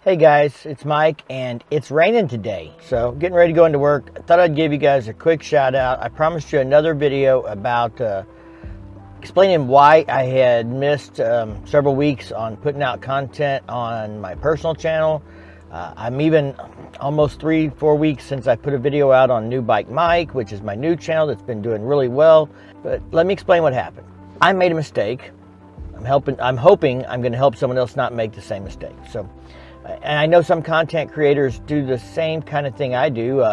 Hey guys, it's Mike and it's raining today. So getting ready to go into work. I thought I'd give you guys a quick shout out. I promised you another video about explaining why I had missed several weeks on putting out content on my personal channel. I'm even almost 3-4 weeks since I put a video out on New Bike Mike, which is my new channel that's been doing really well. But let me explain what happened. I made a mistake. I'm hoping I'm going to help someone else not make the same mistake. So. And I know some content creators do the same kind of thing I do.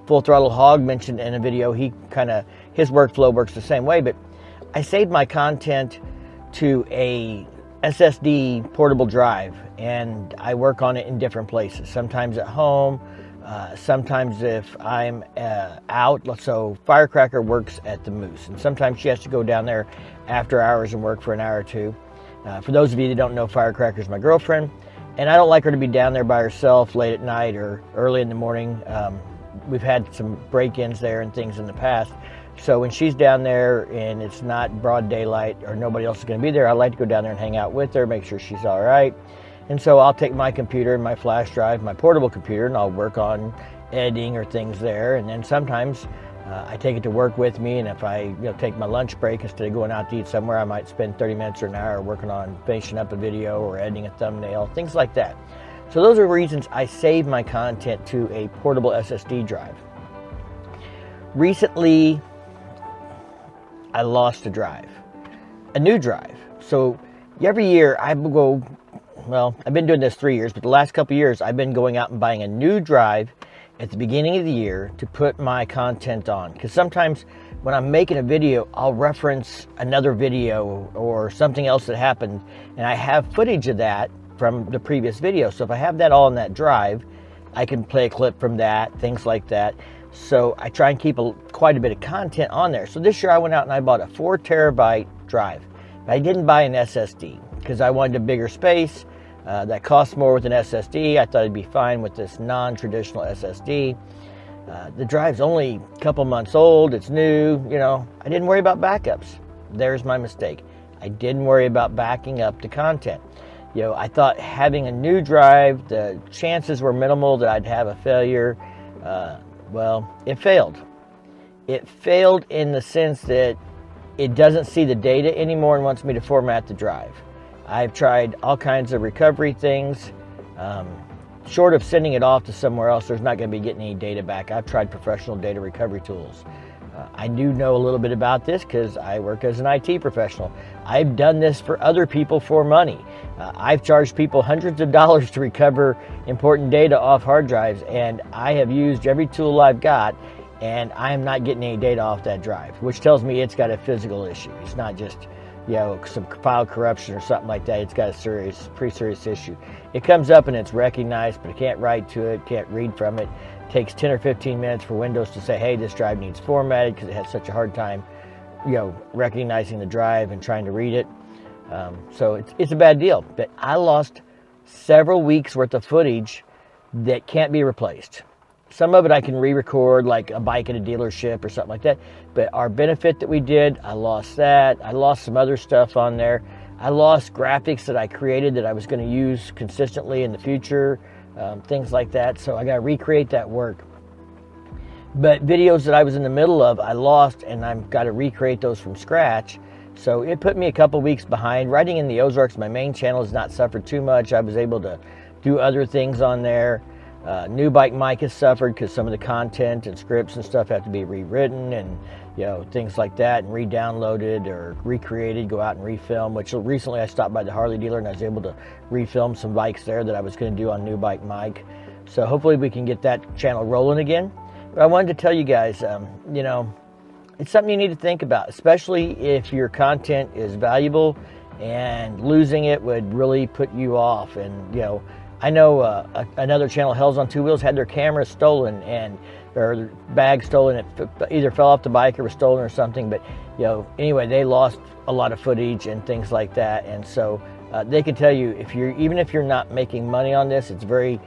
Full Throttle Hog mentioned in a video, his workflow works the same way, but I saved my content to a SSD portable drive and I work on it in different places. Sometimes at home, sometimes if I'm out, so Firecracker works at the Moose, and sometimes she has to go down there after hours and work for an hour or two. For those of you that don't know, Firecracker is my girlfriend. And I don't like her to be down there by herself late at night or early in the morning. We've had some break-ins there and things in the past. So when she's down there and it's not broad daylight or nobody else is going to be there, I like to go down there and hang out with her, make sure she's all right. And so I'll take my computer and my flash drive, my portable computer, and I'll work on editing or things there. And then sometimes I take it to work with me, and if I take my lunch break, instead of going out to eat somewhere, I might spend 30 minutes or an hour working on finishing up a video or editing a thumbnail, things like that. So those are reasons I save my content to a portable SSD drive. Recently, I lost a drive, a new drive. So every year I go, I've been doing this 3 years, but the last couple of years I've been going out and buying a new drive at the beginning of the year to put my content on. Because sometimes when I'm making a video, I'll reference another video or something else that happened, and I have footage of that from the previous video. So if I have that all in that drive, I can play a clip from that, things like that. So I try and keep quite a bit of content on there. So this year I went out and I bought a 4 terabyte drive. But I didn't buy an SSD because I wanted a bigger space. That costs more with an SSD. I thought it'd be fine with this non-traditional SSD. The drive's only a couple months old. It's new. I didn't worry about backups. There's my mistake. I didn't worry about backing up the content. I thought having a new drive, the chances were minimal that I'd have a failure. It failed. It failed in the sense that it doesn't see the data anymore and wants me to format the drive. I've tried all kinds of recovery things. Short of sending it off to somewhere else, there's not going to be getting any data back. I've tried professional data recovery tools. I do know a little bit about this because I work as an IT professional. I've done this for other people for money. I've charged people hundreds of dollars to recover important data off hard drives, and I have used every tool I've got, and I am not getting any data off that drive, which tells me it's got a physical issue. It's not just some file corruption or something like that. It's got a pretty serious issue. It comes up and it's recognized, but it can't write to it, can't read from it. It takes 10 or 15 minutes for Windows to say, hey, this drive needs formatted, because it has such a hard time, recognizing the drive and trying to read it. So it's a bad deal. But I lost several weeks worth of footage that can't be replaced. Some of it I can re-record, like a bike at a dealership or something like that. But our benefit that we did, I lost that. I lost some other stuff on there. I lost graphics that I created that I was going to use consistently in the future, things like that. So I got to recreate that work. But videos that I was in the middle of, I lost, and I've got to recreate those from scratch. So it put me a couple weeks behind. Writing in the Ozarks, my main channel, has not suffered too much. I was able to do other things on there. New Bike Mike has suffered because some of the content and scripts and stuff have to be rewritten and things like that, and re-downloaded or recreated, go out and refilm, which recently I stopped by the Harley dealer and I was able to refilm some bikes there that I was going to do on New Bike Mike. So hopefully we can get that channel rolling again. But I wanted to tell you guys, it's something you need to think about, especially if your content is valuable, and losing it would really put you off. And I know another channel, Hells on Two Wheels, had their camera stolen and their bag stolen. It either fell off the bike or was stolen or something. But anyway, they lost a lot of footage and things like that. And so they can tell you, even if you're not making money on this, it's very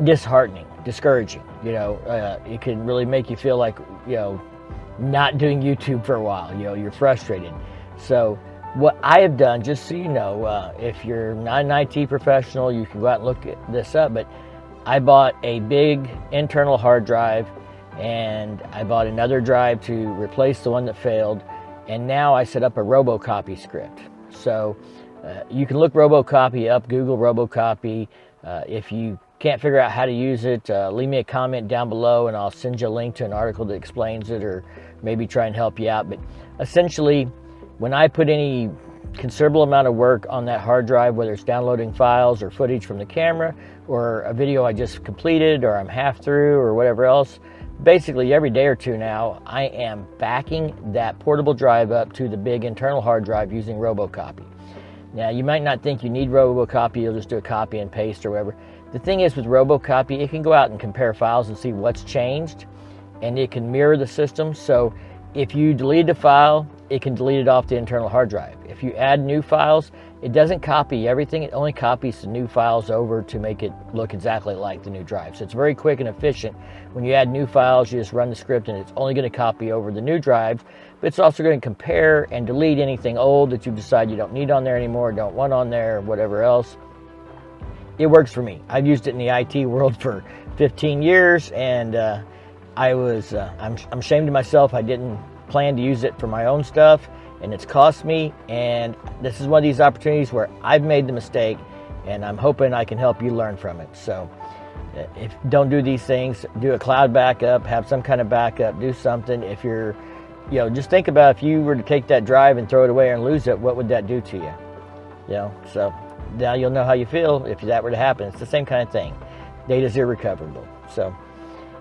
disheartening, discouraging. It can really make you feel like not doing YouTube for a while. You're frustrated. So what I have done, just so you know, if you're not an IT professional, you can go out and look this up, but I bought a big internal hard drive, and I bought another drive to replace the one that failed, and now I set up a RoboCopy script. So you can look RoboCopy up, Google RoboCopy. If you can't figure out how to use it, leave me a comment down below and I'll send you a link to an article that explains it, or maybe try and help you out. But essentially, when I put any considerable amount of work on that hard drive, whether it's downloading files or footage from the camera or a video I just completed or I'm half through or whatever else, basically every day or two now, I am backing that portable drive up to the big internal hard drive using RoboCopy. Now, you might not think you need RoboCopy, you'll just do a copy and paste or whatever. The thing is with RoboCopy, it can go out and compare files and see what's changed, and it can mirror the system. So if you delete a file, it can delete it off the internal hard drive. If you add new files, it doesn't copy everything, it only copies the new files over to make it look exactly like the new drive. So it's very quick and efficient. When you add new files, you just run the script and it's only going to copy over the new drives, but it's also going to compare and delete anything old that you decide you don't need on there anymore, don't want on there, or whatever else. It works for me. I've used it in the IT world for 15 years, and I'm ashamed of myself. I didn't plan to use it for my own stuff, and it's cost me, and this is one of these opportunities where I've made the mistake, and I'm hoping I can help you learn from it. So if don't do these things, do a cloud backup, have some kind of backup, do something. If you're, just think about if you were to take that drive and throw it away and lose it, what would that do to you? So now you'll know how you feel if that were to happen. It's the same kind of thing. Data's irrecoverable. So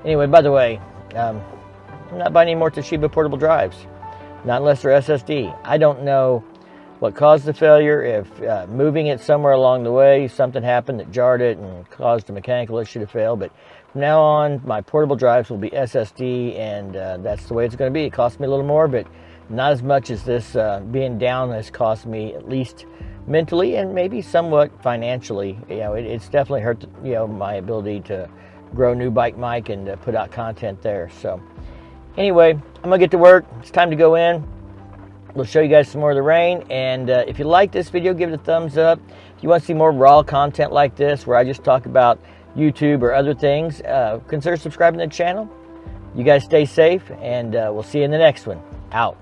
anyway, by the way, I'm not buying any more Toshiba portable drives, not unless they're SSD. I don't know what caused the failure. If moving it somewhere along the way, something happened that jarred it and caused a mechanical issue to fail. But from now on, my portable drives will be SSD, and that's the way it's going to be. It costs me a little more, but not as much as this being down has cost me, at least mentally and maybe somewhat financially. It's definitely hurt my ability to grow New Bike Mike and put out content there. So anyway, I'm gonna get to work. It's time to go in. We'll show you guys some more of the rain, and if you like this video, give it a thumbs up. If you want to see more raw content like this where I just talk about YouTube or other things, consider subscribing to the channel. You guys stay safe, and we'll see you in the next one. Out.